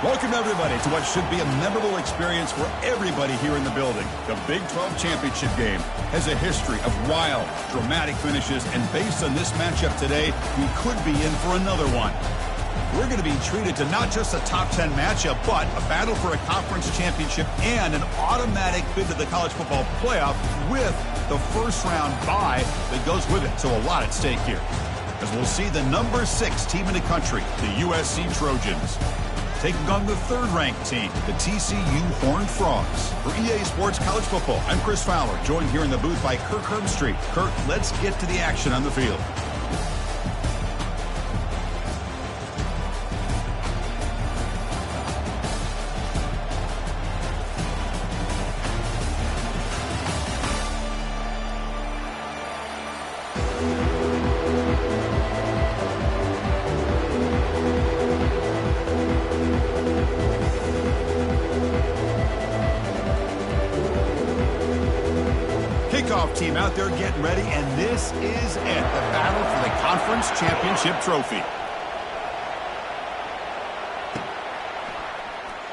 Welcome, everybody, to what should be a memorable experience for everybody here in the building. The Big 12 Championship game has a history of wild, dramatic finishes, and based on this matchup today, we could be in for another one. We're going to be treated to not just a top 10 matchup, but a battle for a conference championship and an automatic bid to the college football playoff with the first-round bye that goes with it. So a lot at stake here, as we'll see the number 6 team in the country, the USC Trojans, taking on the third-ranked team, the TCU Horned Frogs. For EA Sports College Football, I'm Chris Fowler, joined here in the booth by Kirk Herbstreit. Kirk, let's get to the action on the field. Kickoff team out there getting ready, and this is it, the battle for the conference championship trophy.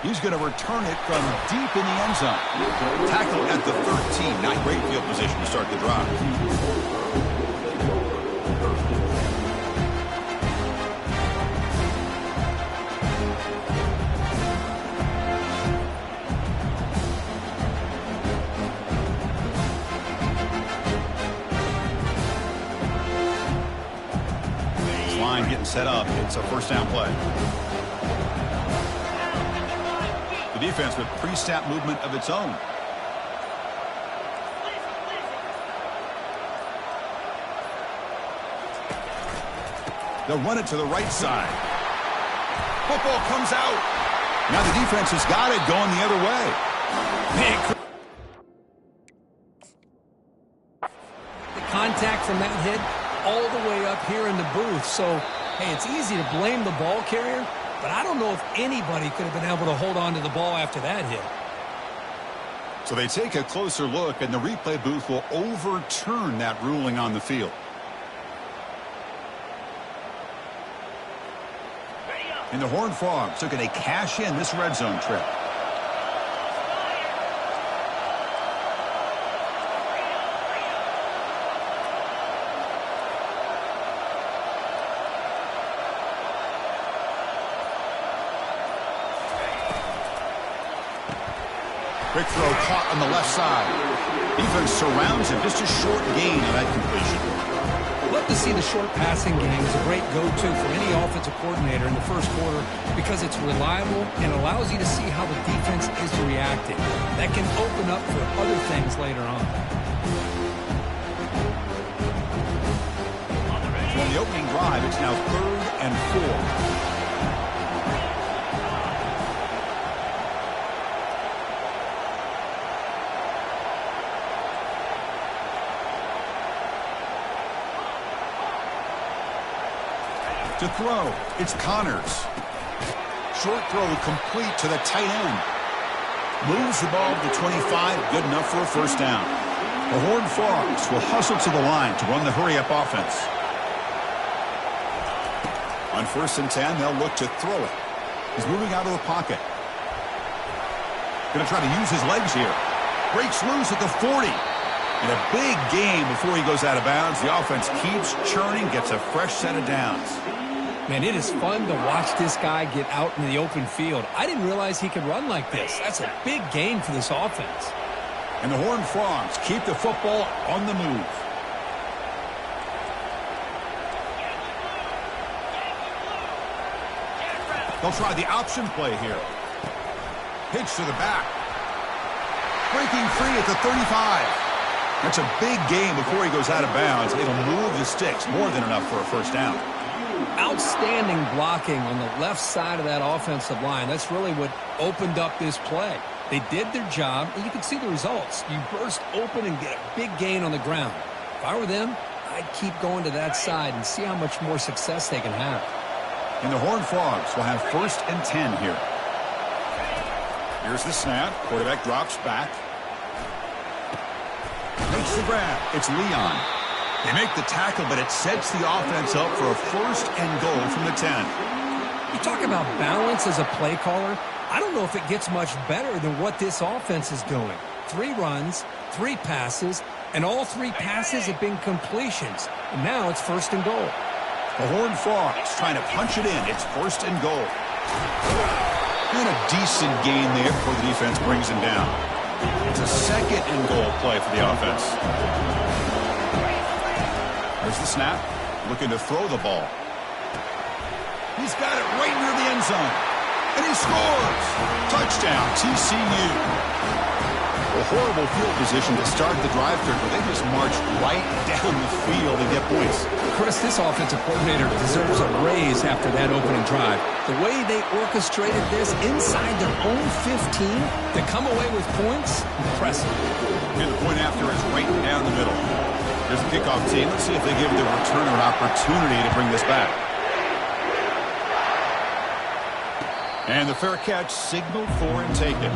He's going to return it from deep in the end zone. Tackle at the 13, not great field position to start the drive. Getting set up. It's a first down play. The defense with pre-snap movement of its own. They'll run it to the right side. Football comes out. Now the defense has got it going the other way. The contact from that hit all the way up here in the booth. So, hey, it's easy to blame the ball carrier, but I don't know if anybody could have been able to hold on to the ball after that hit. So they take a closer look, and the replay booth will overturn that ruling on the field. And the Horned Frogs are going to cash in this red zone trip. Quick throw caught on the left side. Defense surrounds him. Just a short gain on that completion. Love to see the short passing game is a great go-to for any offensive coordinator in the first quarter because it's reliable and allows you to see how the defense is reacting. That can open up for other things later on. So on the opening drive, it's now 3rd and 4. To throw, it's Connors. Short throw complete to the tight end. Moves the ball to 25, good enough for a first down. The Horned Frogs will hustle to the line to run the hurry-up offense. On 1st and 10, they'll look to throw it. He's moving out of the pocket. Going to try to use his legs here. Breaks loose at the 40. And a big gain before he goes out of bounds. The offense keeps churning, gets a fresh set of downs. Man, it is fun to watch this guy get out in the open field. I didn't realize he could run like this. That's a big gain for this offense. And the Horned Frogs keep the football on the move. They'll try the option play here. Pitch to the back. Breaking free at the 35. That's a big gain before he goes out of bounds. It'll move the sticks, more than enough for a first down. Outstanding blocking on the left side of that offensive line. That's really what opened up this play. They did their job, and you can see the results. You burst open and get a big gain on the ground. If I were them, I'd keep going to that side and see how much more success they can have. And the Horned Frogs will have 1st and 10 here. Here's the snap. Quarterback drops back. Makes the grab. It's Leon. They make the tackle, but it sets the offense up for a 1st and goal from the 10. You talk about balance as a play caller. I don't know if it gets much better than what this offense is doing. 3 runs, 3 passes, and all 3 passes have been completions. And now it's 1st and goal. The Horned Frogs trying to punch it in. It's 1st and goal. And a decent gain there before the defense brings him down. It's a 2nd and goal play for the offense. There's the snap. Looking to throw the ball. He's got it right near the end zone. And he scores! Touchdown, TCU. A horrible field position to start the drive through, but they just march right down the field and get points. Chris, this offensive coordinator deserves a raise after that opening drive. The way they orchestrated this inside their own 15 to come away with points, impressive. And the point after is right down the middle. Here's the kickoff team. Let's see if they give the returner an opportunity to bring this back. And the fair catch signaled for and taken.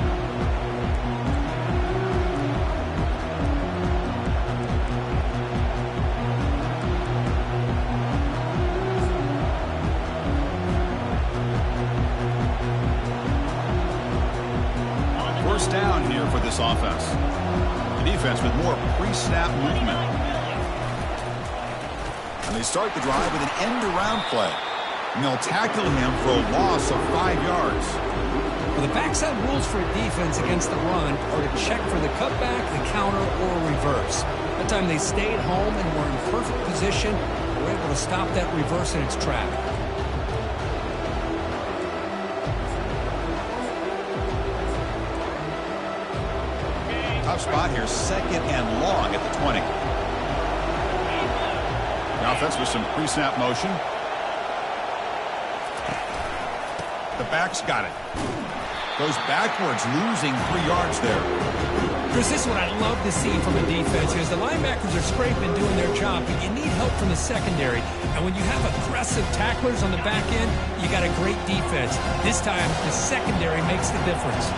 First down here for this offense. The defense with more pre-snap movement. And they start the drive with an end-around play. And they'll tackle him for a loss of 5 yards. Well, the backside rules for a defense against the run are to check for the cutback, the counter, or reverse. That time they stayed home and were in perfect position. They were able to stop that reverse in its track. Tough spot here, 2nd and long at the 20. The offense with some pre-snap motion. The back's got it. Goes backwards, losing 3 yards there. Chris, this is what I love to see from the defense is the linebackers are scraping and doing their job, but you need help from the secondary. And when you have aggressive tacklers on the back end, you got a great defense. This time, the secondary makes the difference.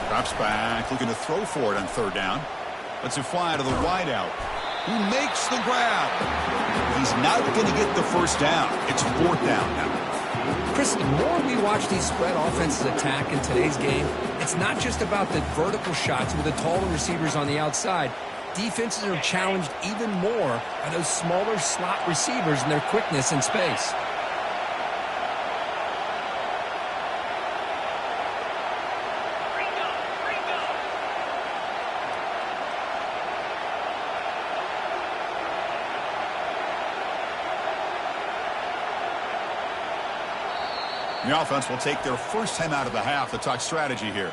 Drops back, looking to throw for it on 3rd down. Lets it fly to the wideout, who makes the grab. He's not going to get the 1st down. It's 4th down now. Chris, the more we watch these spread offenses attack in today's game, it's not just about the vertical shots with the taller receivers on the outside. Defenses are challenged even more by those smaller slot receivers and their quickness in space. The offense will take their first time out of the half to talk strategy here.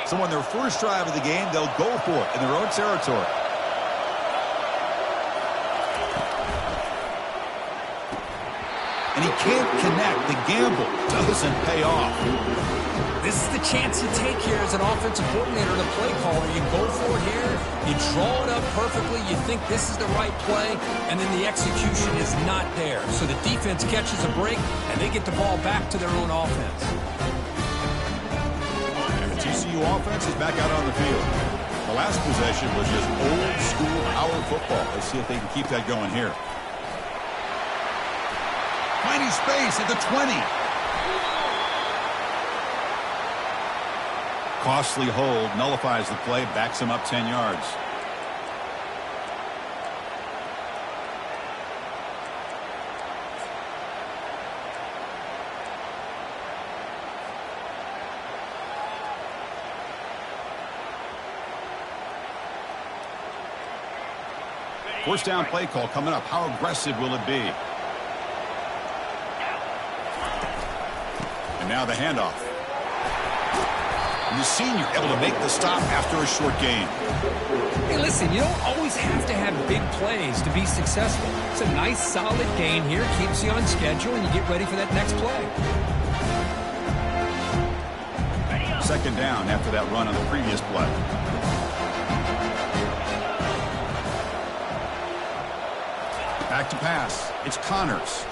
So on their first drive of the game, they'll go for it in their own territory. And he can't connect. The gamble doesn't pay off. This is the chance you take here as an offensive coordinator and a play caller. You go for it here. You draw it up perfectly. You think this is the right play, and then the execution is not there. So the defense catches a break, and they get the ball back to their own offense. And the TCU offense is back out on the field. The last possession was just old-school power football. Let's see if they can keep that going here. Finding space at the 20. Costly hold, nullifies the play, backs him up 10 yards. First down play call coming up. How aggressive will it be? And now the handoff. And the senior able to make the stop after a short gain. Hey, listen, you don't always have to have big plays to be successful. It's a nice, solid gain here. Keeps you on schedule, and you get ready for that next play. Second down after that run on the previous play. Back to pass. It's Connors.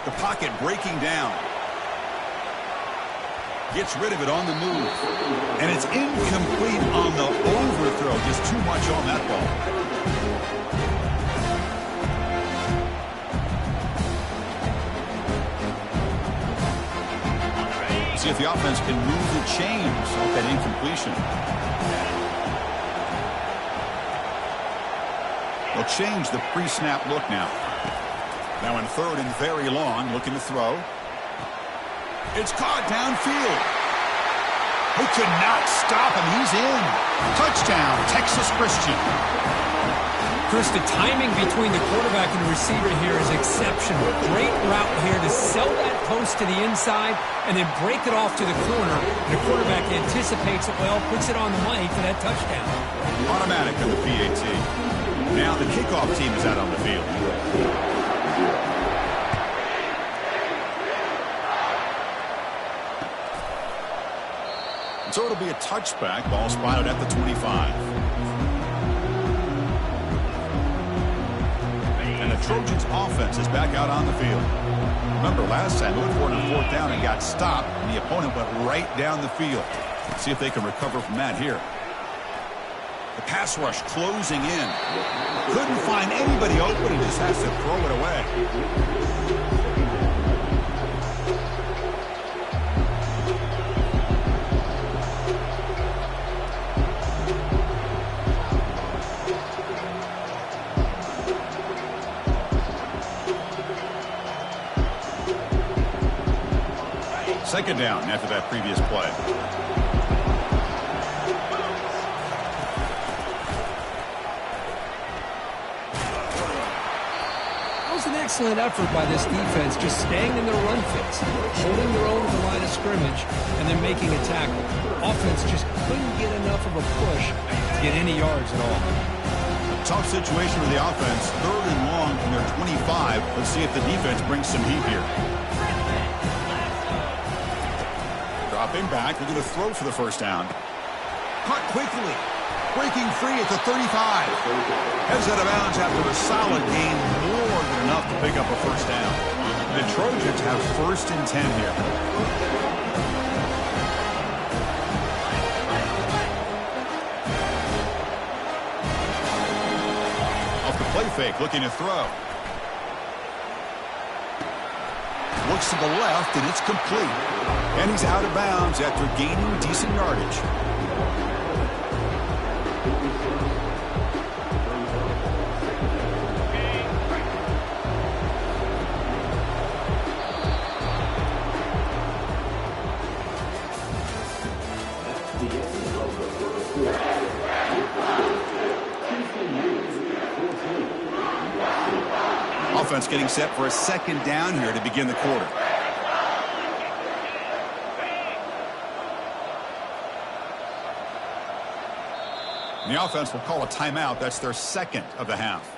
The pocket breaking down. Gets rid of it on the move. And it's incomplete on the overthrow. Just too much on that ball. See if the offense can move the chains off that incompletion. They'll change the pre-snap look now. Now in third and very long, looking to throw. It's caught downfield. Who could not stop him? He's in. Touchdown, Texas Christian. Chris, the timing between the quarterback and the receiver here is exceptional. Great route here to sell that post to the inside and then break it off to the corner. The quarterback anticipates it well, puts it on the money for that touchdown. Automatic on the PAT. Now the kickoff team is out on the field. So it'll be a touchback. Ball spotted at the 25. And the Trojans offense is back out on the field. Remember last time, they went for it on fourth down and got stopped, and the opponent went right down the field. See if they can recover from that here. The pass rush closing in. Couldn't find anybody open and just has to throw it away. Second down after that previous play. That was an excellent effort by this defense, just staying in their run fits, holding their own at the line of scrimmage, and then making a tackle. Offense just couldn't get enough of a push to get any yards at all. A tough situation for the offense. Third and long from their 25. Let's see if the defense brings some heat here. Dropping back, looking to throw for the first down. Caught quickly. Breaking free at the 35. Heads out of bounds after a solid gain, more than enough to pick up a first down. The Trojans have first and 10 here. Off the play fake, looking to throw. Looks to the left, and it's complete. And he's out of bounds after gaining decent yardage. Offense getting set for a second down here to begin the quarter. And the offense will call a timeout. That's their second of the half.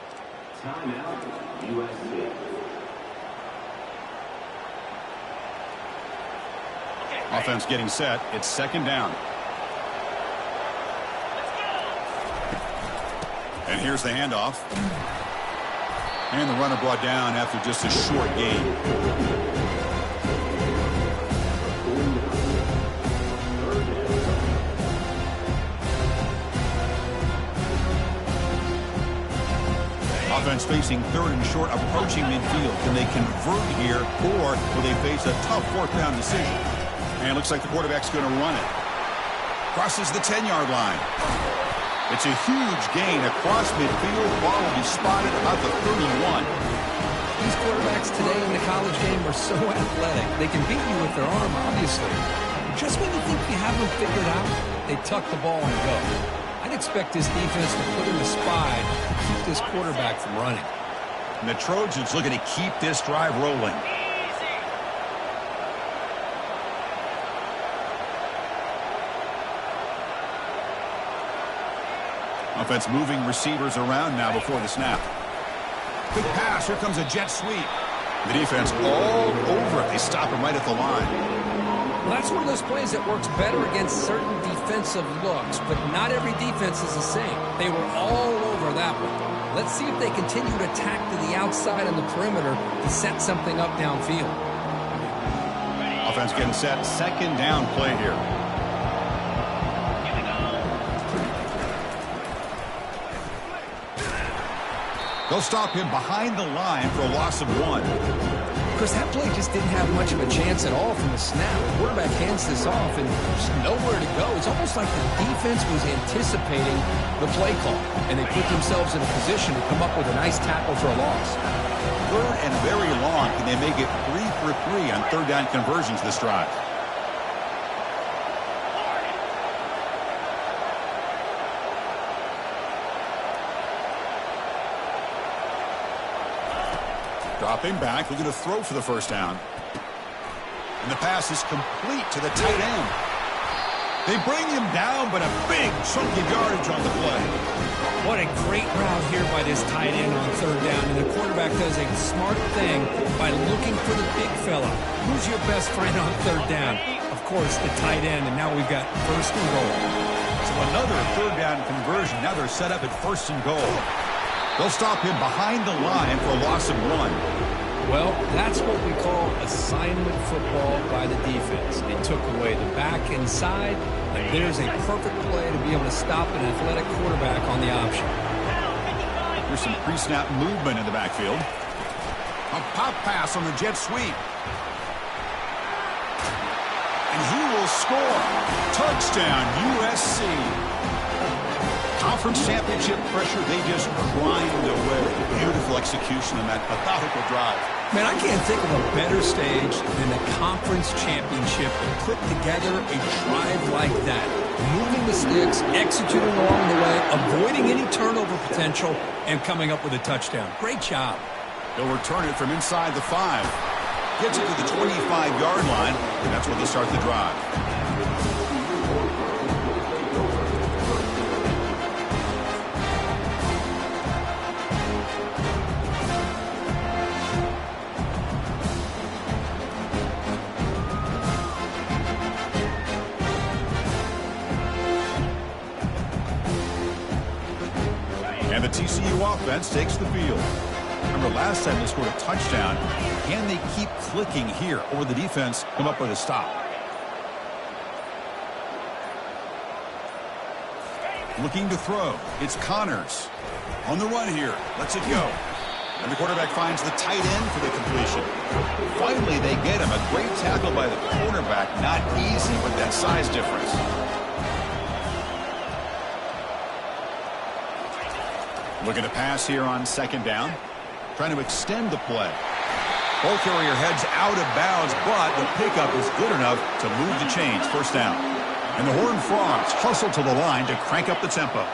Timeout, USC. Offense getting set. It's second down. And here's the handoff. And the runner brought down after just a short gain. Offense facing third and short, approaching midfield. Can they convert here, or will they face a tough fourth down decision? And it looks like the quarterback's going to run it. Crosses the 10-yard line. It's a huge gain across midfield. The ball will be spotted about the 31. These quarterbacks today in the college game are so athletic. They can beat you with their arm, obviously. Just when you think you have them figured out, they tuck the ball and go. I'd expect this defense to put in the spy to keep this quarterback from running. And the Trojans looking to keep this drive rolling. Offense moving receivers around now before the snap. Quick pass. Here comes a jet sweep. The defense all over it. They stop him right at the line. Well, that's one of those plays that works better against certain defensive looks, but not every defense is the same. They were all over that one. Let's see if they continue to attack to the outside on the perimeter to set something up downfield. Offense getting set. Second down play here. They'll stop him behind the line for a loss of 1. Because that play just didn't have much of a chance at all from the snap. The quarterback hands this off and there's nowhere to go. It's almost like the defense was anticipating the play call, and they put themselves in a position to come up with a nice tackle for a loss. Third and very long. Can they make it 3 for 3 on third down conversions this drive? Dropping back, looking to throw for the first down. And the pass is complete to the tight end. They bring him down, but a big chunk of yardage on the play. What a great route here by this tight end on third down. And the quarterback does a smart thing by looking for the big fella. Who's your best friend on third down? Of course, the tight end, and now we've got first and goal. So another third down conversion. Now they're set up at first and goal. They'll stop him behind the line for a loss of 1. Well, that's what we call assignment football by the defense. They took away the back inside, and there's a perfect play to be able to stop an athletic quarterback on the option. Here's some pre-snap movement in the backfield. A pop pass on the jet sweep. And he will score. Touchdown, USC. Conference championship pressure, they just grind away. Beautiful execution on that methodical drive. Man, I can't think of a better stage than the conference championship to put together a drive like that. Moving the sticks, executing along the way, avoiding any turnover potential, and coming up with a touchdown. Great job. They'll return it from inside the 5. Gets it to the 25-yard line, and that's where they start the drive. And the TCU offense takes the field. Remember, last time they scored a touchdown. Can they keep clicking here, or the defense come up with a stop? Looking to throw. It's Connors. On the run here. Lets it go. And the quarterback finds the tight end for the completion. Finally, they get him. A great tackle by the cornerback. Not easy with that size difference. Looking to pass here on second down. Trying to extend the play. Ball carrier heads out of bounds, but the pickup is good enough to move the chains. First down. And the Horned Frogs hustle to the line to crank up the tempo.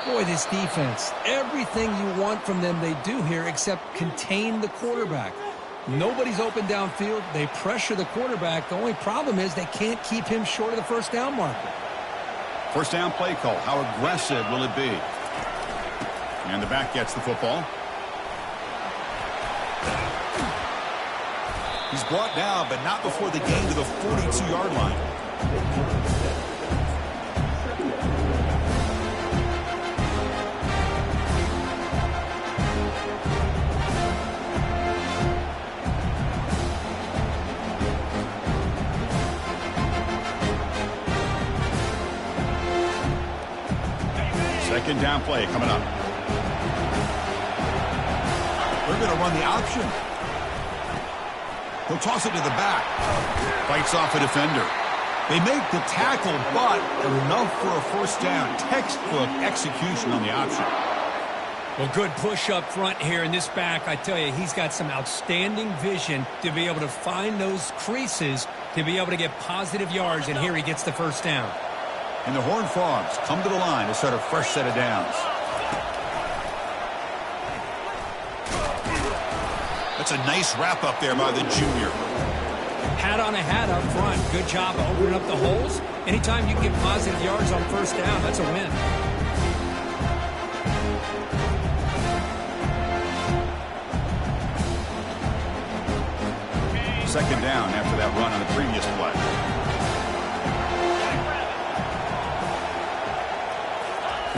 Boy, this defense, everything you want from them they do here except contain the quarterback. Nobody's open downfield. They pressure the quarterback. The only problem is they can't keep him short of the first down marker. First down play call. How aggressive will it be? And the back gets the football. He's brought down, but not before the gain to the 42-yard line. Second down play coming up. They're going to run the option. He'll toss it to the back. Fights off a defender. They make the tackle, but enough for a first down. Textbook execution on the option. Well, good push up front here in this back. I tell you, he's got some outstanding vision to be able to find those creases to be able to get positive yards, and here he gets the first down. And the Horned Frogs come to the line to start a fresh set of downs. That's a nice wrap up there by the junior. Hat on a hat up front. Good job of opening up the holes. Anytime you can get positive yards on first down, that's a win. Second down after that run on the previous play.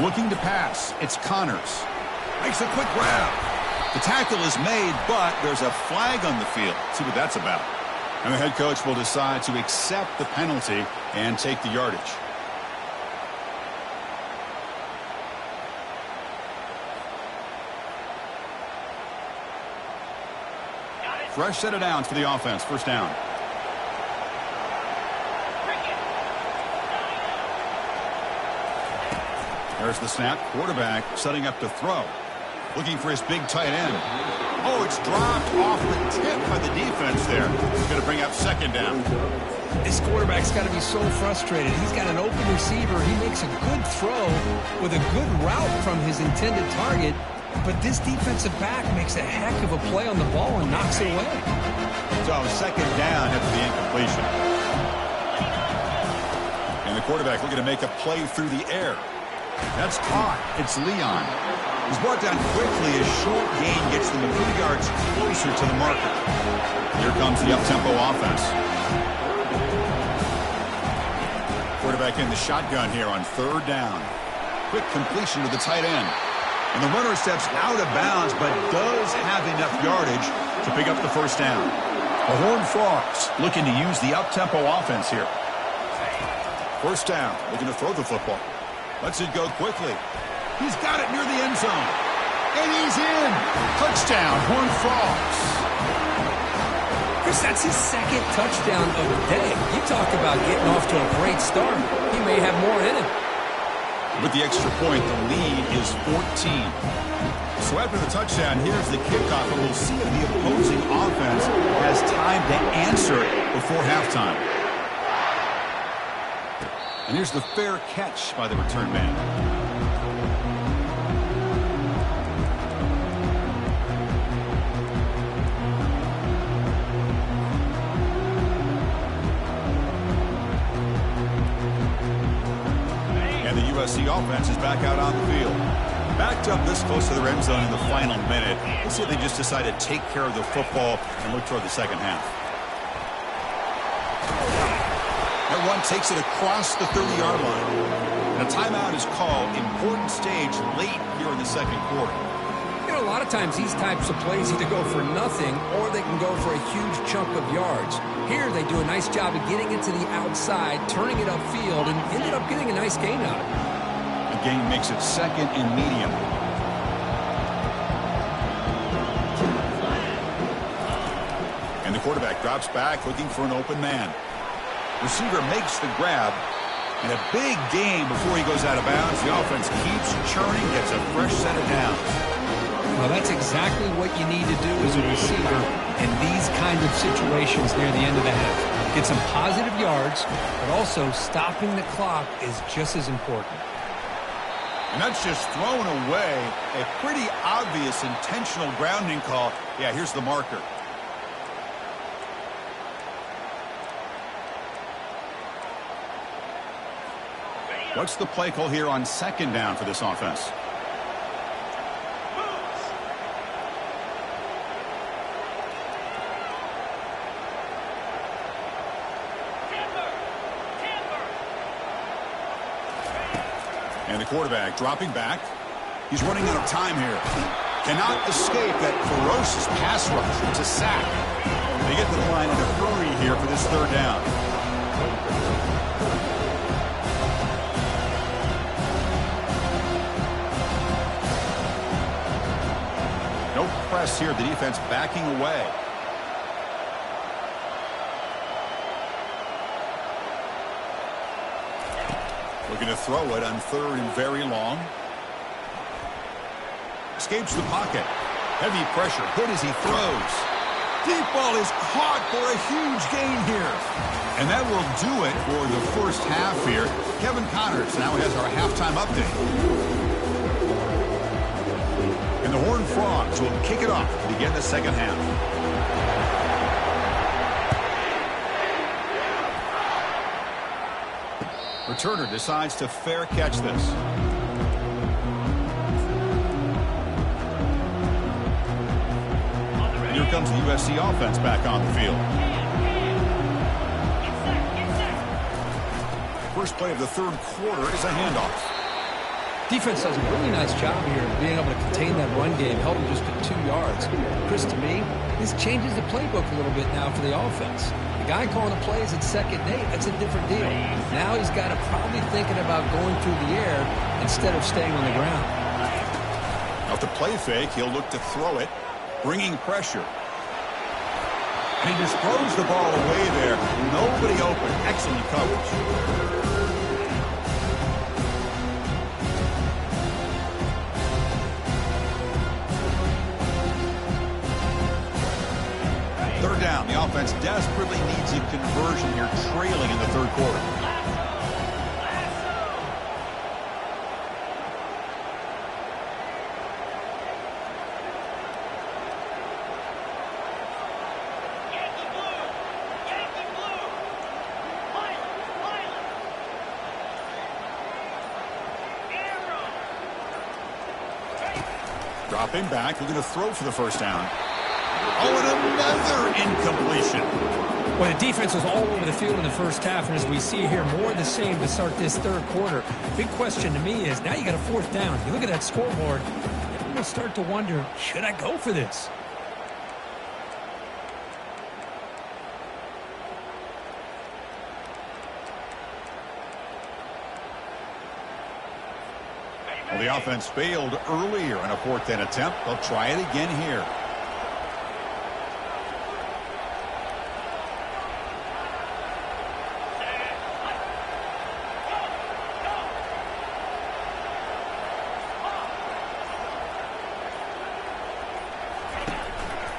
Looking to pass. It's Connors. Makes a quick grab. The tackle is made, but there's a flag on the field. Let's see what that's about. And the head coach will decide to accept the penalty and take the yardage. Fresh set of downs for the offense. First down. There's the snap. Quarterback setting up to throw. Looking for his big tight end. Oh, it's dropped off the tip by the defense there. Going to bring up second down. This quarterback's got to be so frustrated. He's got an open receiver. He makes a good throw with a good route from his intended target. But this defensive back makes a heck of a play on the ball and knocks it away. So second down after the incompletion. And the quarterback looking to make a play through the air. That's caught. It's Leon. He's brought down quickly. His short gain gets them a few yards closer to the marker. Here comes the up-tempo offense. Quarterback in the shotgun here on third down. Quick completion to the tight end. And the runner steps out of bounds, but does have enough yardage to pick up the first down. The Horned Frogs looking to use the up-tempo offense here. First down, looking to throw the football. Lets it go quickly. He's got it near the end zone. And he's in. Touchdown, Horned Frogs. Chris, that's his second touchdown of the day. You talk about getting off to a great start. He may have more in him. With the extra point, the lead is 14. So after the touchdown, here's the kickoff, and we'll see if the opposing offense has time to answer it before halftime. And here's the fair catch by the return man. The offense is back out on the field. Backed up this close to the red zone in the final minute. Let's see if they just decide to take care of the football and look toward the second half. That run takes it across the 30-yard line. And a timeout is called. Important stage late here in the second quarter. You know, a lot of times these types of plays either go for nothing or they can go for a huge chunk of yards. Here they do a nice job of getting it to the outside, turning it upfield, and ended up getting a nice gain out of it. The gain makes it second and medium. And the quarterback drops back looking for an open man. Receiver makes the grab. And a big gain before he goes out of bounds. The offense keeps churning, gets a fresh set of downs. Well, that's exactly what you need to do as a receiver in these kinds of situations near the end of the half. Get some positive yards, but also stopping the clock is just as important. And that's just thrown away. A pretty obvious intentional grounding call. Yeah, here's the marker. What's the play call here on second down for this offense? And the quarterback dropping back. He's running out of time here. Cannot escape that ferocious pass rush. It's a sack. They get to the line in a hurry here for this third down. No press here. The defense backing away. Looking to throw it on third and very long. Escapes the pocket. Heavy pressure. Hit as he throws. Deep ball is caught for a huge gain here. And that will do it for the first half here. Kevin Connors now has our halftime update. And the Horned Frogs will kick it off to begin the second half. Returner decides to fair catch this. And here comes the USC offense back on the field. first play of the third quarter is a handoff. Defense does a really nice job here of being able to contain that run game, held him just to 2 yards. Chris, to me, this changes the playbook a little bit now for the offense. The guy calling the plays at 2nd and 8, that's a different deal. Now he's got to probably thinking about going through the air instead of staying on the ground. Now, to play fake, he'll look to throw it, bringing pressure. And he just throws the ball away there. Nobody open. Excellent coverage. Third down. The offense desperately needs a conversion here, trailing in the third quarter. Dropping back, looking to throw for the first down. Oh, and another incompletion. Well, the defense was all over the field in the first half, and as we see here, more of the same to start this third quarter. Big question to me is, now you got a 4th down. You look at that scoreboard, you're going to start to wonder, should I go for this? Well, the offense failed earlier in a 4th down attempt. They'll try it again here.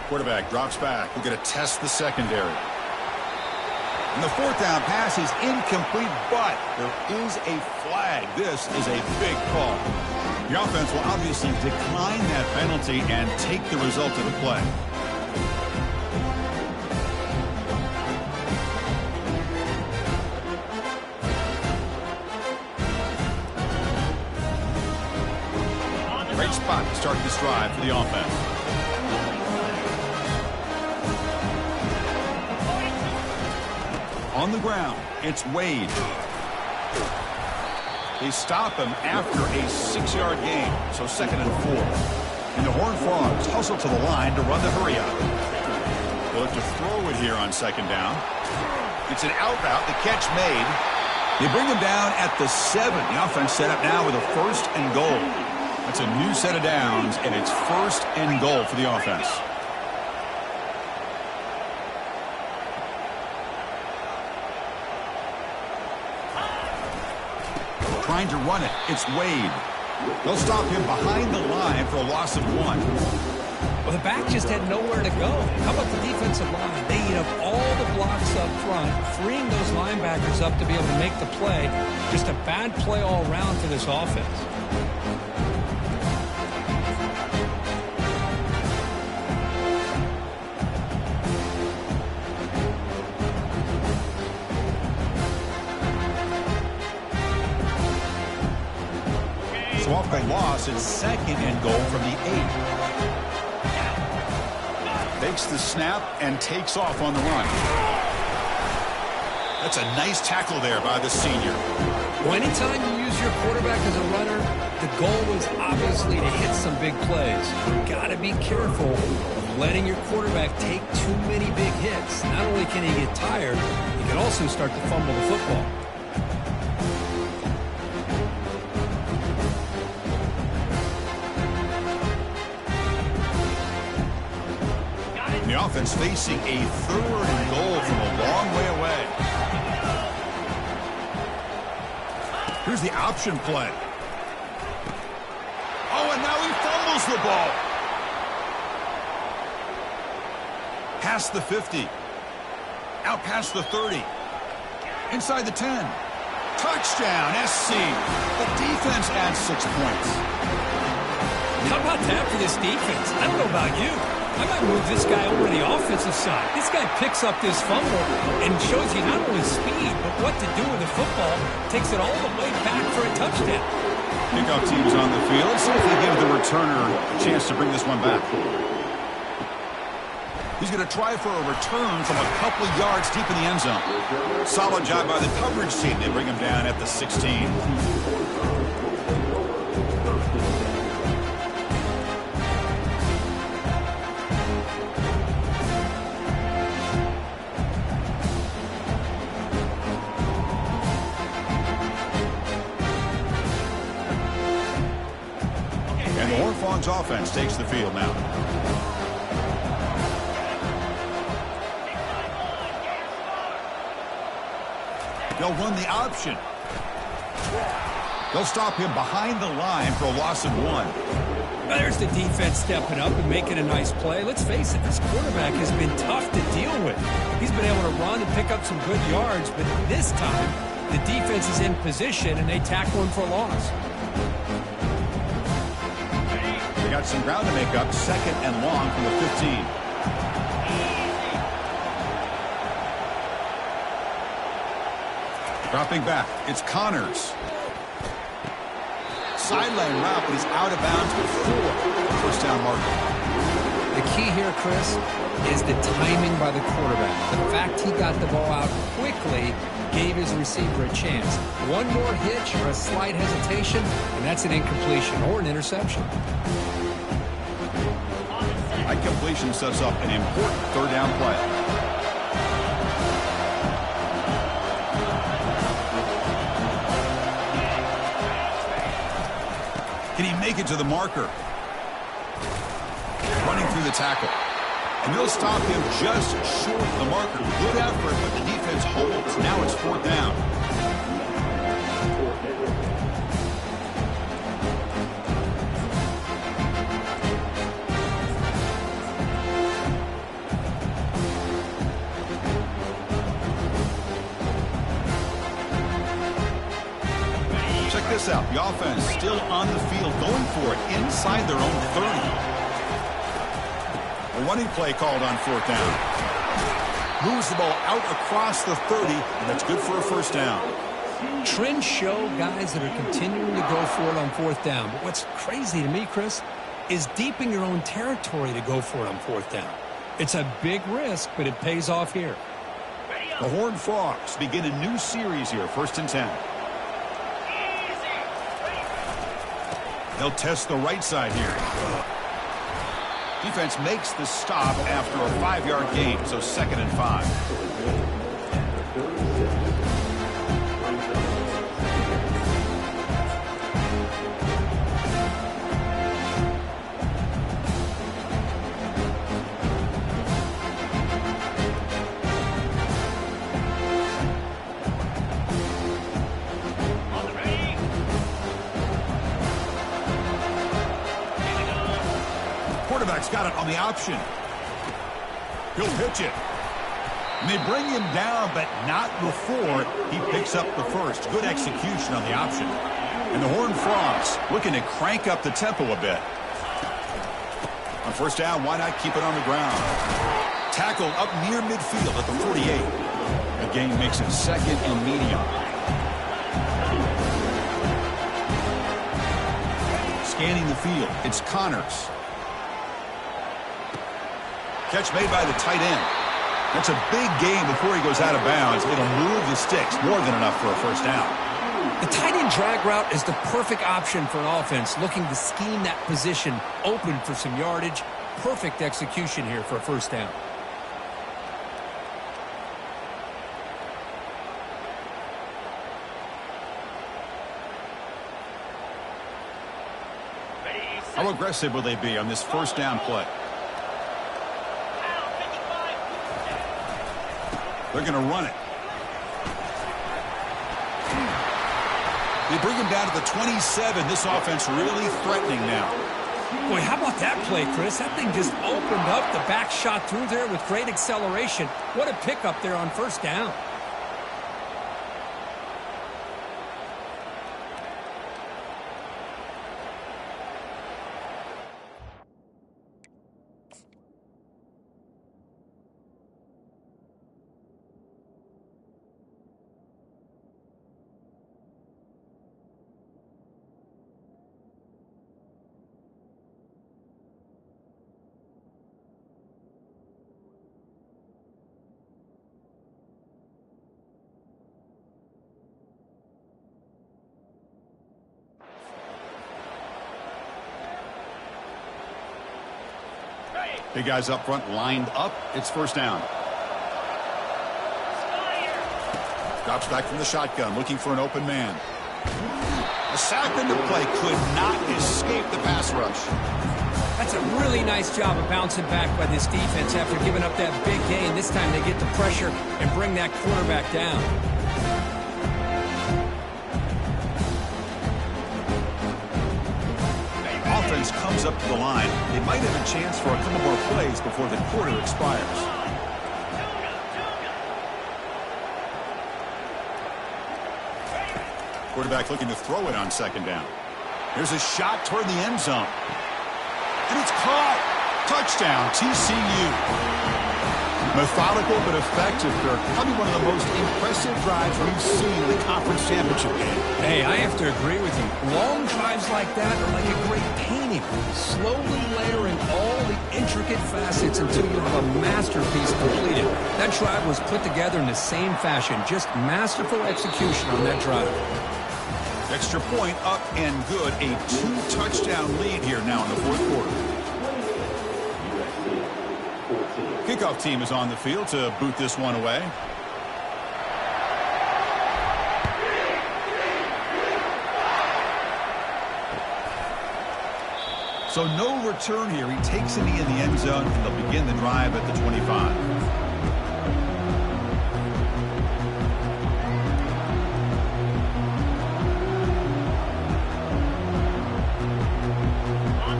Quarterback drops back. We're going to test the secondary. And the 4th down pass is incomplete, but there is a flag. This is a big call. The offense will obviously decline that penalty and take the result of the play. Great spot to start this drive for the offense. On the ground, it's Wade. They stop him after a 6-yard gain, so 2nd and 4. And the Horned Frogs hustle to the line to run the hurry up. They'll look to throw it here on 2nd down. It's an out route, the catch made. They bring him down at the 7. The offense set up now with a 1st and goal. That's a new set of downs, and it's 1st and goal for the offense. Trying to run it. It's Wade. They'll stop him behind the line for a loss of 1. Well, the back just had nowhere to go. How about the defensive line? They eat up all the blocks up front, freeing those linebackers up to be able to make the play. Just a bad play all around for this offense. So off the loss, it's 2nd and goal from the 8. Takes the snap and takes off on the run. That's a nice tackle there by the senior. Well, anytime you use your quarterback as a runner, the goal is obviously to hit some big plays. You've got to be careful of letting your quarterback take too many big hits. Not only can he get tired, he can also start to fumble the football. The offense facing a 3rd and goal from a long way away. Here's the option play. Oh, and now he fumbles the ball. Past the 50. Out past the 30. Inside the 10. Touchdown, SC. The defense adds 6 points. How about that for this defense? I don't know about you. I might move this guy over to the offensive side. This guy picks up this fumble and shows you not only speed, but what to do with the football. Takes it all the way back for a touchdown. Kickoff team's on the field. See if they give the returner a chance to bring this one back. He's going to try for a return from a couple of yards deep in the end zone. Solid job by the coverage team. They bring him down at the 16. And the Horned Frogs offense takes the field now. They'll run the option. They'll stop him behind the line for a loss of 1. Well, there's the defense stepping up and making a nice play. Let's face it, this quarterback has been tough to deal with. He's been able to run and pick up some good yards, but this time, the defense is in position and they tackle him for a loss. They got some ground to make up. 2nd and long from the 15. Dropping back, it's Connors. Sideline route, but he's out of bounds before the first down marker. The key here, Chris, is the timing by the quarterback. The fact he got the ball out quickly gave his receiver a chance. One more hitch or a slight hesitation, and that's an incompletion or an interception. That completion sets up an important third down play. Can he make it to the marker? Running through the tackle. And they'll stop him just short of the marker. Good effort, but the defense holds. Now it's 4th down. Check this out. The offense still on the field, going for it inside their own 30. A running play called on 4th down. Moves the ball out across the 30, and that's good for a first down. Trends show guys that are continuing to go for it on 4th down. But what's crazy to me, Chris, is deep in your own territory to go for it on 4th down. It's a big risk, but it pays off here. The Horned Frogs begin a new series here, 1st and 10. They'll test the right side here. Defense makes the stop after a 5-yard gain, so 2nd and 5. Quarterback's got it on the option. He'll pitch it. And they bring him down, but not before he picks up the first. Good execution on the option. And the Horned Frogs looking to crank up the tempo a bit. On 1st down, why not keep it on the ground? Tackled up near midfield at the 48. The gain makes it 2nd and medium. Scanning the field, it's Connors. Catch made by the tight end. That's a big gain before he goes out of bounds. It'll move the sticks, more than enough for a first down. The tight end drag route is the perfect option for an offense looking to scheme that position open for some yardage. Perfect execution here for a first down. How aggressive will they be on this first down play? They're going to run it. They bring him down to the 27. This offense really threatening now. Boy, how about that play, Chris? That thing just opened up. The back shot through there with great acceleration. What a pickup there on 1st down. Big guys up front lined up. It's first down. Drops back from the shotgun, looking for an open man. A sack in the play, could not escape the pass rush. That's a really nice job of bouncing back by this defense after giving up that big gain. This time they get the pressure and bring that quarterback down. The offense comes up to the line. They might have a chance for a couple more plays before the quarter expires. Quarterback looking to throw it on second down. Here's a shot toward the end zone. And it's caught. Touchdown, TCU. Methodical but effective, Kirk. Probably one of the most impressive drives we've seen in the conference championship game. Hey, I have to agree with you. Long drives like that are like a great painting. Slowly layering all the intricate facets until you have a masterpiece completed. That drive was put together in the same fashion. Just masterful execution on that drive. Extra point up and good. A 2-touchdown lead here now in the fourth quarter. Kickoff team is on the field to boot this one away. So no return here. He takes a knee in the end zone, and they'll begin the drive at the 25.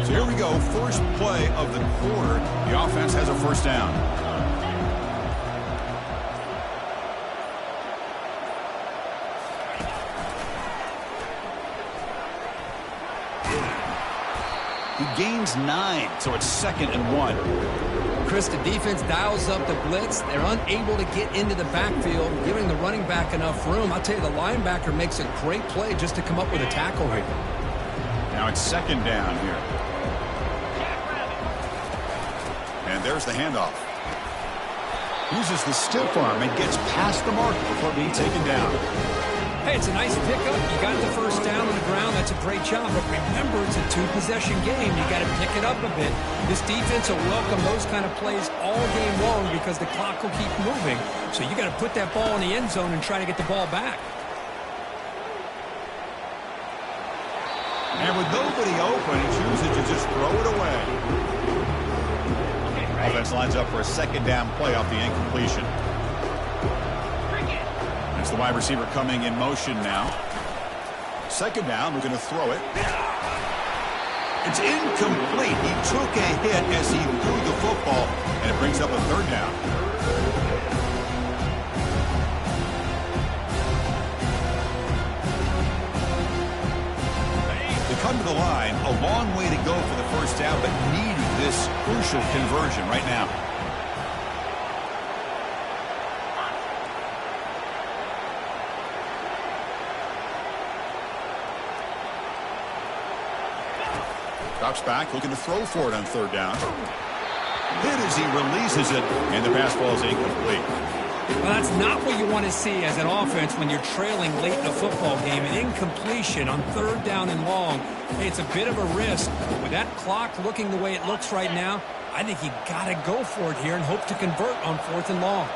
So here we go, first play of the quarter. The offense has a first down. He gains 9, so it's 2nd and 1. Chris, the defense dials up the blitz. They're unable to get into the backfield, giving the running back enough room. I'll tell you, the linebacker makes a great play just to come up with a tackle here. Now it's 2nd down here. And there's the handoff. Uses the stiff arm and gets past the mark before being taken down. Hey, it's a nice pickup. You got the first down on the ground. That's a great job. But remember, it's a 2-possession game. You got to pick it up a bit. This defense will welcome those kind of plays all game long because the clock will keep moving. So you got to put that ball in the end zone and try to get the ball back. And with nobody open, he chooses to just throw it away. Offense lines up for a 2nd down play off the incompletion. It's the wide receiver coming in motion now. 2nd down, we're going to throw it. It's incomplete. He took a hit as he threw the football, and it brings up a 3rd down. They come to the line, a long way to go for the first down, but needing this crucial conversion right now. Drops back, looking to throw for it on 3rd down. Hit as he releases it, and the pass ball is incomplete. Well, that's not what you want to see as an offense when you're trailing late in a football game. An incompletion on 3rd down and long. Hey, it's a bit of a risk. With that clock looking the way it looks right now, I think you got to go for it here and hope to convert on 4th and long.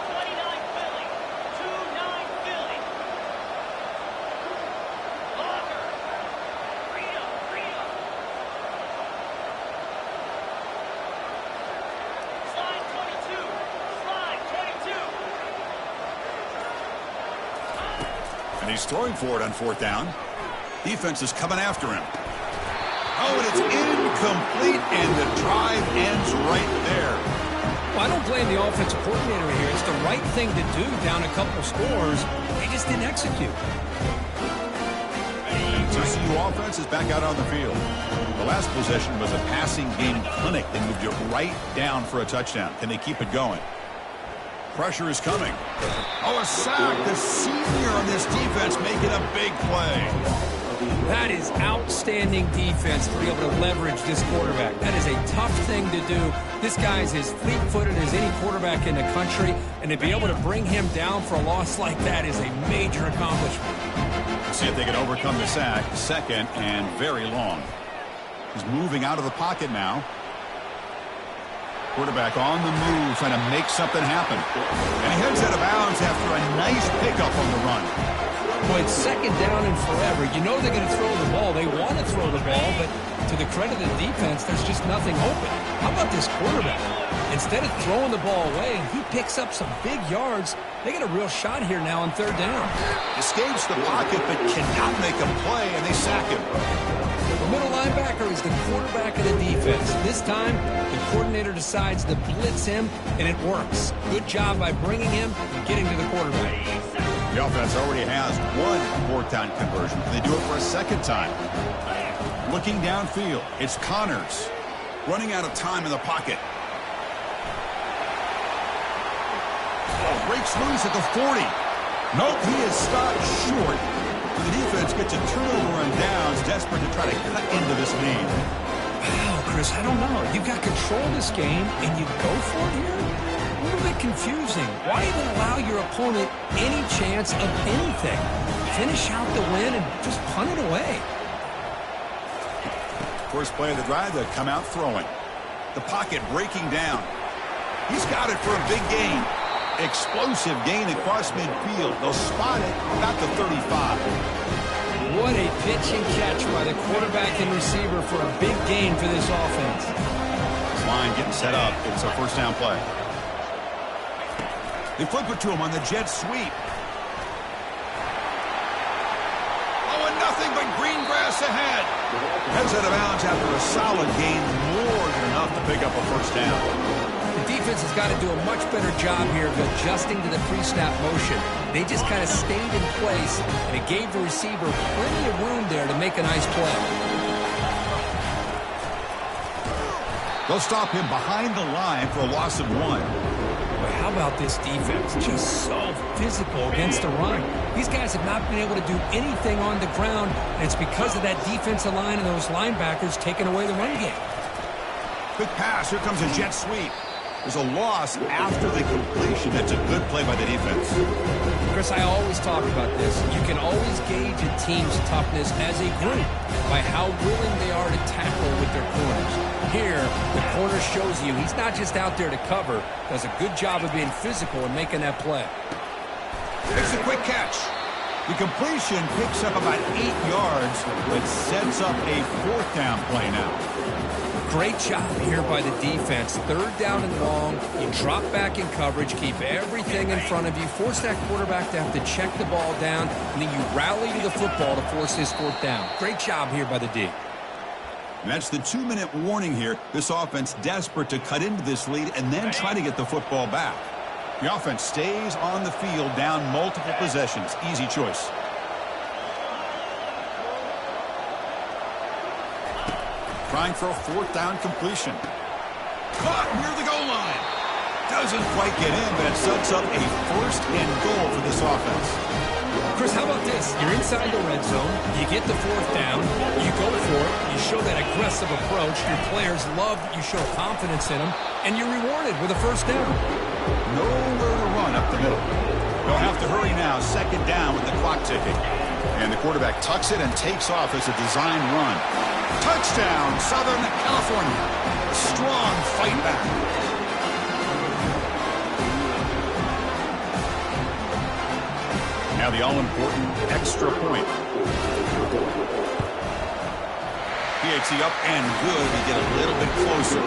He's throwing for it on 4th down. Defense is coming after him. Oh, and it's incomplete, and the drive ends right there. Well, I don't blame the offensive coordinator here. It's the right thing to do down a couple scores. They just didn't execute. And TCU offense is back out on the field. The last possession was a passing game clinic. They moved it right down for a touchdown. Can they keep it going? Pressure is coming. Oh, a sack. The senior on this defense making a big play. That is outstanding defense to be able to leverage this quarterback. That is a tough thing to do. This guy's as fleet-footed as any quarterback in the country, and to be able to bring him down for a loss like that is a major accomplishment. Let's see if they can overcome the sack. 2nd and very long. He's moving out of the pocket now. Quarterback on the move, trying to make something happen. And he heads out of bounds after a nice pickup on the run. Boy, it's second down and forever. You know they're going to throw the ball. They want to throw the ball, but to the credit of the defense, there's just nothing open. How about this quarterback? Instead of throwing the ball away, he picks up some big yards. They got a real shot here now on third down. Escapes the pocket, but cannot make a play, and they sack him. The middle linebacker is the quarterback of the defense. This time, the coordinator decides to blitz him, and it works. Good job by bringing him and getting to the quarterback. The offense already has one fourth down conversion. Can they do it for a second time? Looking downfield, it's Connors. Running out of time in the pocket. Breaks loose at the 40. Nope, he is stopped short. The defense gets a turnover on downs, desperate to try to cut into this lead. Wow, Chris, I don't know. You've got control of this game, and you go for it here? A little bit confusing. Why even allow your opponent any chance of anything? Finish out the win and just punt it away. First play of the drive, they come out throwing. The pocket breaking down. He's got it for a big gain. Explosive gain across midfield. They'll spot it about the 35. What a pitch and catch by the quarterback and receiver for a big gain for this offense. This line getting set up. It's a first down play. They flip it to him on the jet sweep. Oh, and nothing but green grass ahead. Heads out of bounds after a solid gain, more than enough to pick up a first down. The defense has got to do a much better job here of adjusting to the pre-snap motion. They just kind of stayed in place, and it gave the receiver plenty of room there to make a nice play. They'll stop him behind the line for a loss of 1. But how about this defense? Just so physical against the run. These guys have not been able to do anything on the ground, and it's because of that defensive line and those linebackers taking away the run game. Quick pass. Here comes a jet sweep. There's a loss after the completion. That's a good play by the defense. Chris, I always talk about this. You can always gauge a team's toughness as a group by how willing they are to tackle with their corners. Here, the corner shows you he's not just out there to cover, does a good job of being physical and making that play. Makes a quick catch. The completion picks up about 8 yards, but sets up a fourth down play now. Great job here by the defense. Third down and long. You drop back in coverage, keep everything in front of you, force that quarterback to have to check the ball down, and then you rally to the football to force this fourth down. Great job here by the D. And that's the 2-minute warning here. This offense desperate to cut into this lead and then try to get the football back. The offense stays on the field, down multiple possessions. Easy choice. Trying for a fourth down completion. Caught near the goal line. Doesn't quite get in, but it sets up a first and goal for this offense. Chris, how about this? You're inside the red zone. You get the fourth down. You go for it. You show that aggressive approach. Your players love that you show confidence in them, and you're rewarded with a first down. Nowhere to run up the middle. They'll have to hurry now. Second down with the clock ticking. And the quarterback tucks it and takes off as a design run. Touchdown, Southern California. A strong fight back. Now the all-important extra point. PAT up and good to get a little bit closer.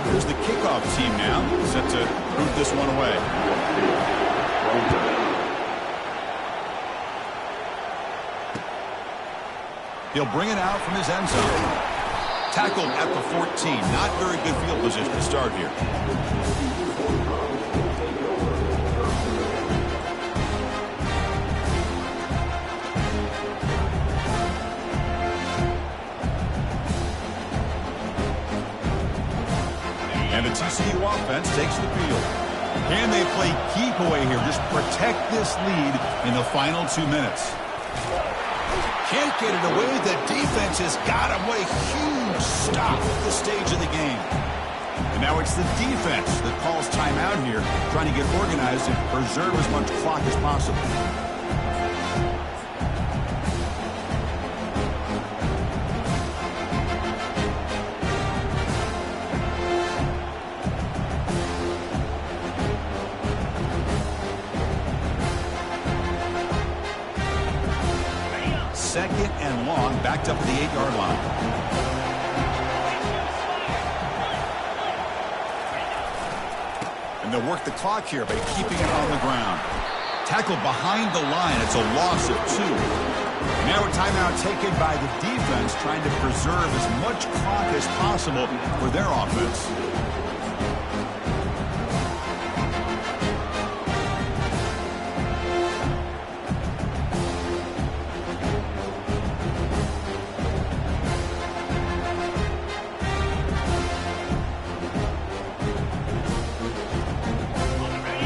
Here's the kickoff team now, set to boot this one away. He'll bring it out from his end zone. Tackled at the 14. Not very good field position to start here. And the TCU offense takes the field. Can they play keep away here? Just protect this lead in the final 2 minutes. Can't get it away. The defense has got him. What a huge stop at this stage of the game. And now it's the defense that calls timeout here, trying to get organized and preserve as much clock as possible. second and long, backed up at the 8-yard line. And they'll work the clock here by keeping it on the ground. Tackled behind the line. It's a loss of 2. Now a timeout taken by the defense, trying to preserve as much clock as possible for their offense.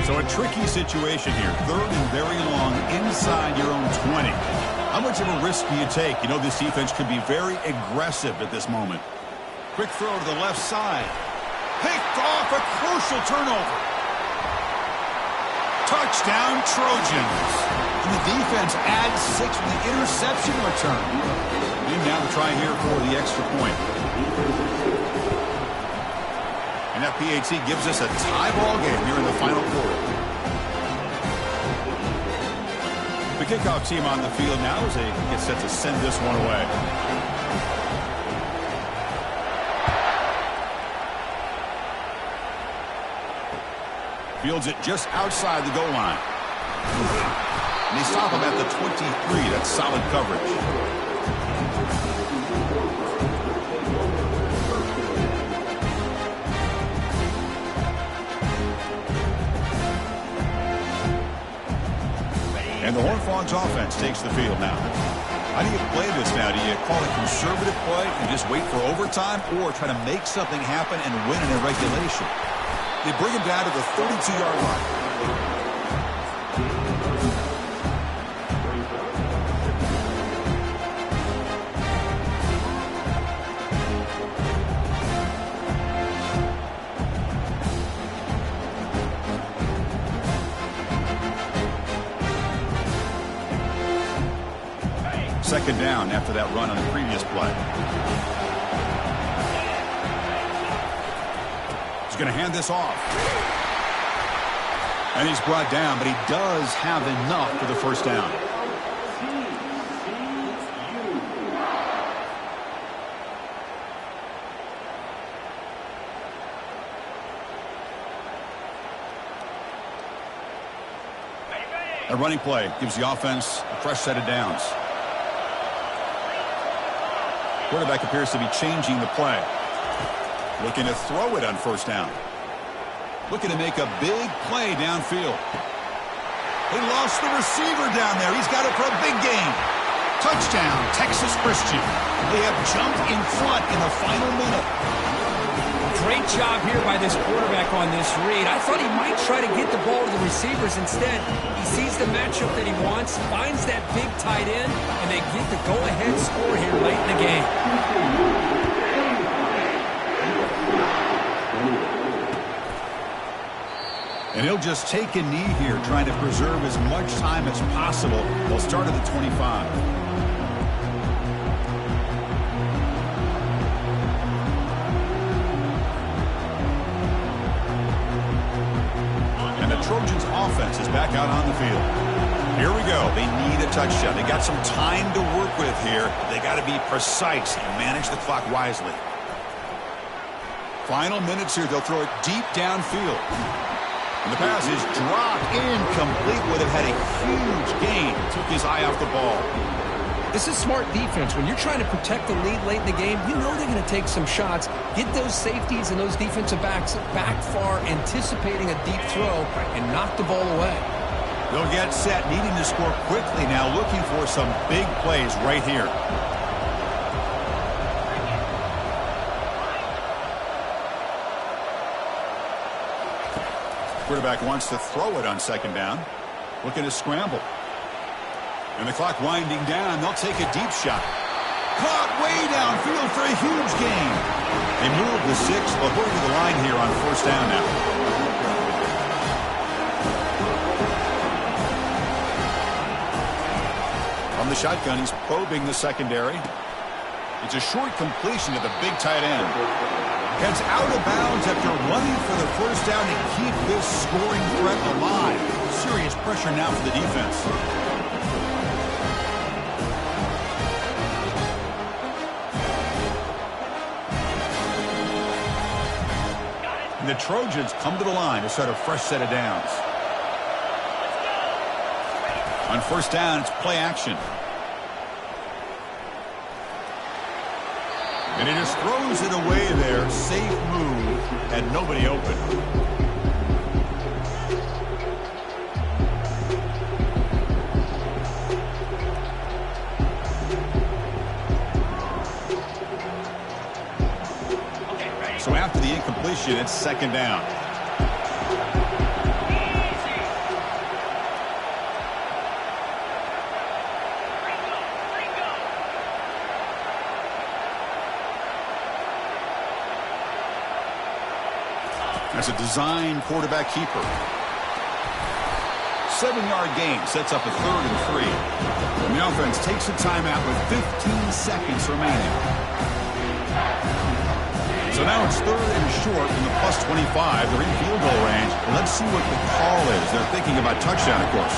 So a tricky situation here. 3rd and very long inside your own 20. How much of a risk do you take? You know this defense could be very aggressive at this moment. Quick throw to the left side. Picked off, a crucial turnover. Touchdown Trojans. And the defense adds 6 with the interception return. And now to try here for the extra point. And that PAT gives us a tie ball game here in the final quarter. The kickoff team on the field now as they get set to send this one away. Fields it just outside the goal line. And they stop him at the 23. That's solid coverage. And the Horned Frogs offense takes the field now. How do you play this now? Do you call it conservative play and just wait for overtime, or try to make something happen and win in regulation? They bring him down to the 32-yard line. Second down after that run on the previous play. He's going to hand this off. And he's brought down, but he does have enough for the first down. A running play gives the offense a fresh set of downs. Quarterback appears to be changing the play. Looking to throw it on first down. Looking to make a big play downfield. They lost the receiver down there. He's got it for a big gain. Touchdown, Texas Christian. They have jumped in front in the final minute. Great job here by this quarterback on this read. I thought he might try to get the ball to the receivers. Instead, he sees the matchup that he wants, finds that big tight end, and they get the go-ahead score here late in the game. And he'll just take a knee here, trying to preserve as much time as possible. They'll start at the 25. Trojans offense is back out on the field. Here we go. They need a touchdown. They got some time to work with here. They got to be precise and manage the clock wisely. Final minutes here. They'll throw it deep downfield. And the pass is dropped incomplete. Would have had a huge gain. Took his eye off the ball. This is smart defense. When you're trying to protect the lead late in the game, you know they're going to take some shots, get those safeties and those defensive backs back far, anticipating a deep throw, and knock the ball away. They'll get set, needing to score quickly now, looking for some big plays right here. Quarterback wants to throw it on second down. Looking to scramble. And the clock winding down. They'll take a deep shot. Caught way downfield for a huge gain. They move the 6. They'll go to the line here on first down now. From the shotgun, he's probing the secondary. It's a short completion to the big tight end. Heads out of bounds after running for the first down to keep this scoring threat alive. Serious pressure now for the defense. And the Trojans come to the line to start a fresh set of downs. On first down, it's play action. And he just throws it away there. Safe move. Had nobody open. So after the incompletion, it's second down. That's a design quarterback keeper. 7-yard gain sets up a 3rd and 3. And the offense takes a timeout with 15 seconds remaining. So now it's 3rd and short in the plus 25. They're in field goal range. And let's see what the call is. They're thinking about touchdown, of course.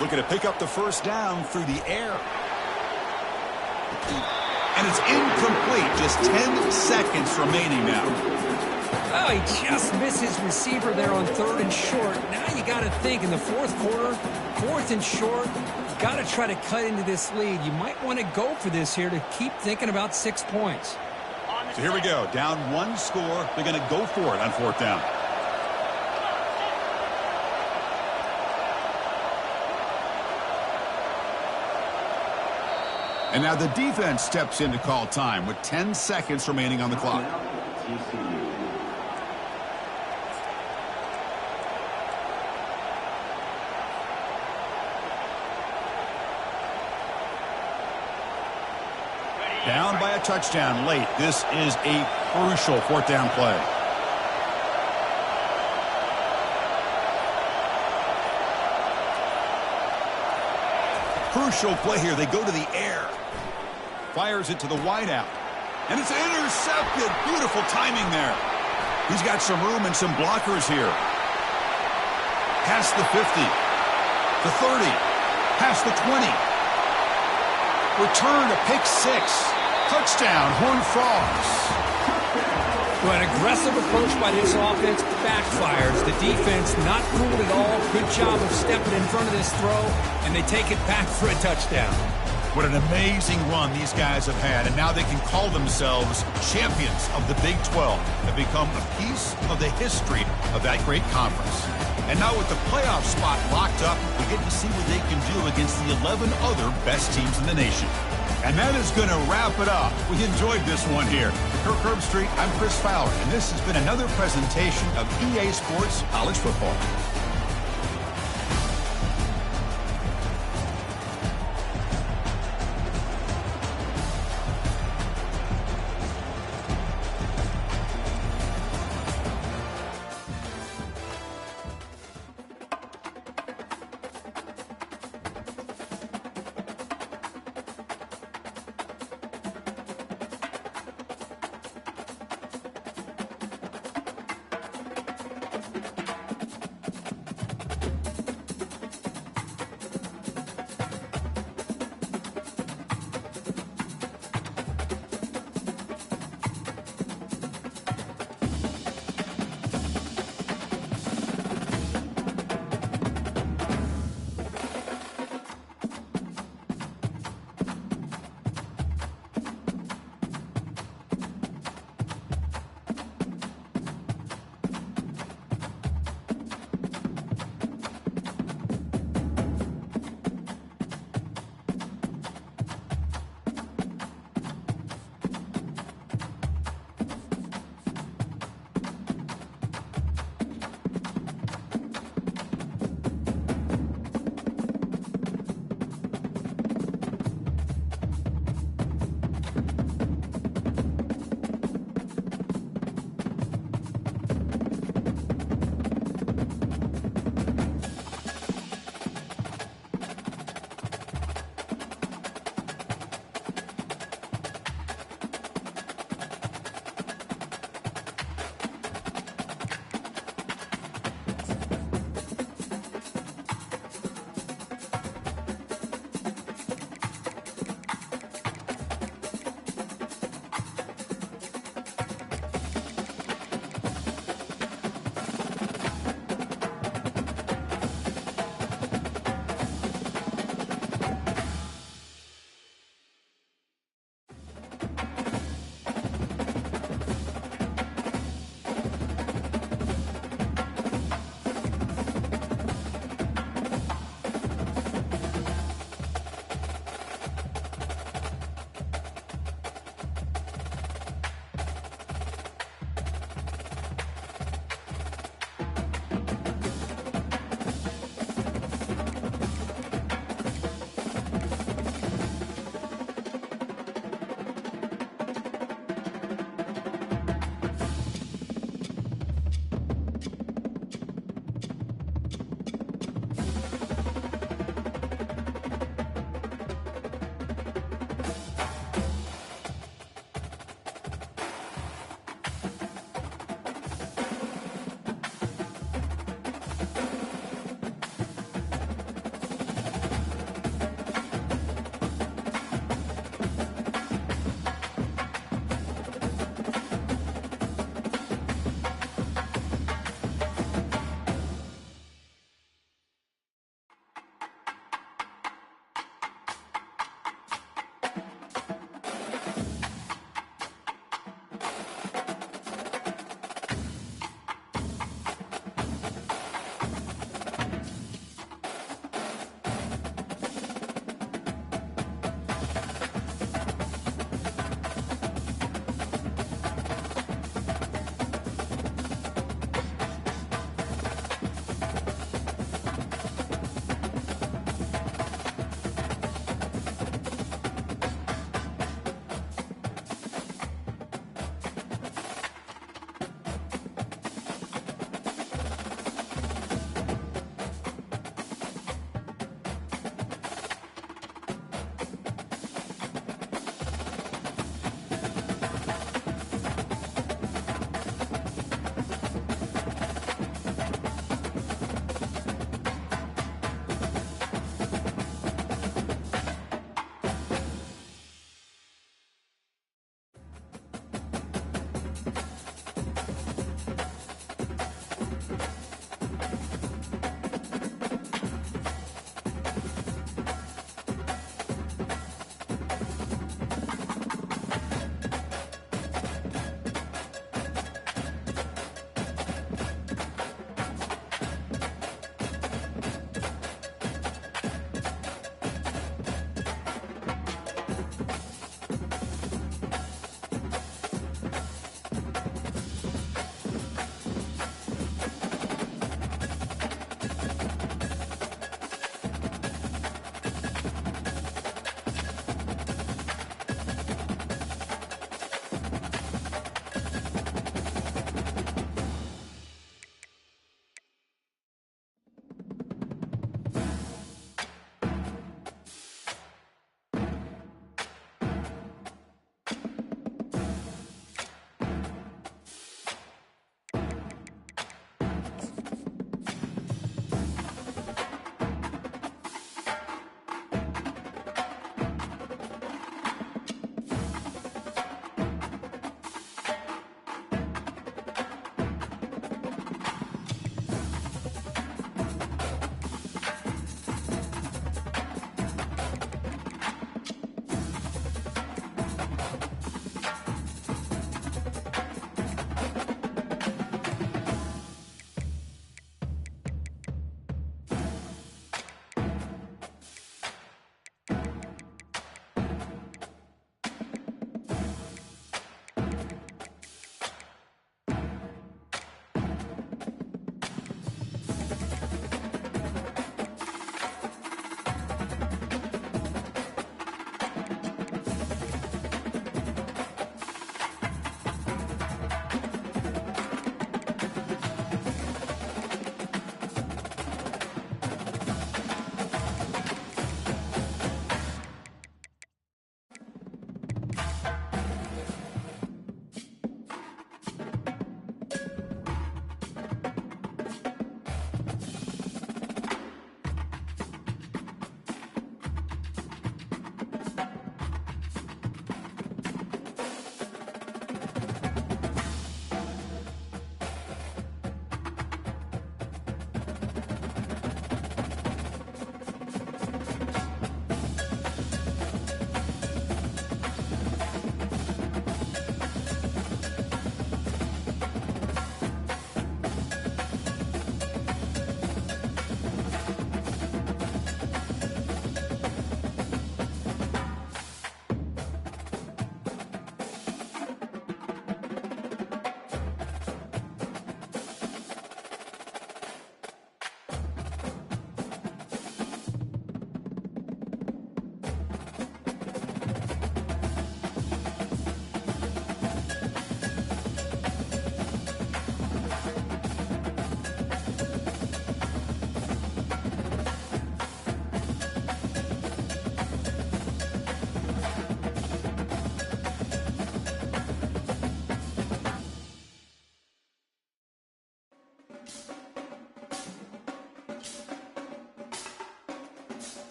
Looking to pick up the first down through the air. And it's incomplete. Just 10 seconds remaining now. Oh, he just missed his receiver there on 3rd and short. Now you got to think in the 4th quarter, 4th and short, you got to try to cut into this lead. You might want to go for this here to keep thinking about 6 points. So here we go. Down 1 score. They're going to go for it on 4th down. And now the defense steps in to call time with 10 seconds remaining on the clock. Down by a touchdown late. This is a crucial 4th down play. Crucial play here. They go to the air. Fires it to the wideout. And it's intercepted. Beautiful timing there. He's got some room and some blockers here. Past the 50. The 30. Past the 20. Return to pick 6. Touchdown, Horned Frogs. Well, an aggressive approach by this offense backfires. The defense not fooled at all. Good job of stepping in front of this throw, and they take it back for a touchdown. What an amazing run these guys have had, and now they can call themselves champions of the Big 12. Have become a piece of the history of that great conference. And now with the playoff spot locked up, we get to see what they can do against the 11 other best teams in the nation. And that is going to wrap it up. We enjoyed this one here. For Kirk Herbstreit, I'm Chris Fowler, and this has been another presentation of EA Sports College Football.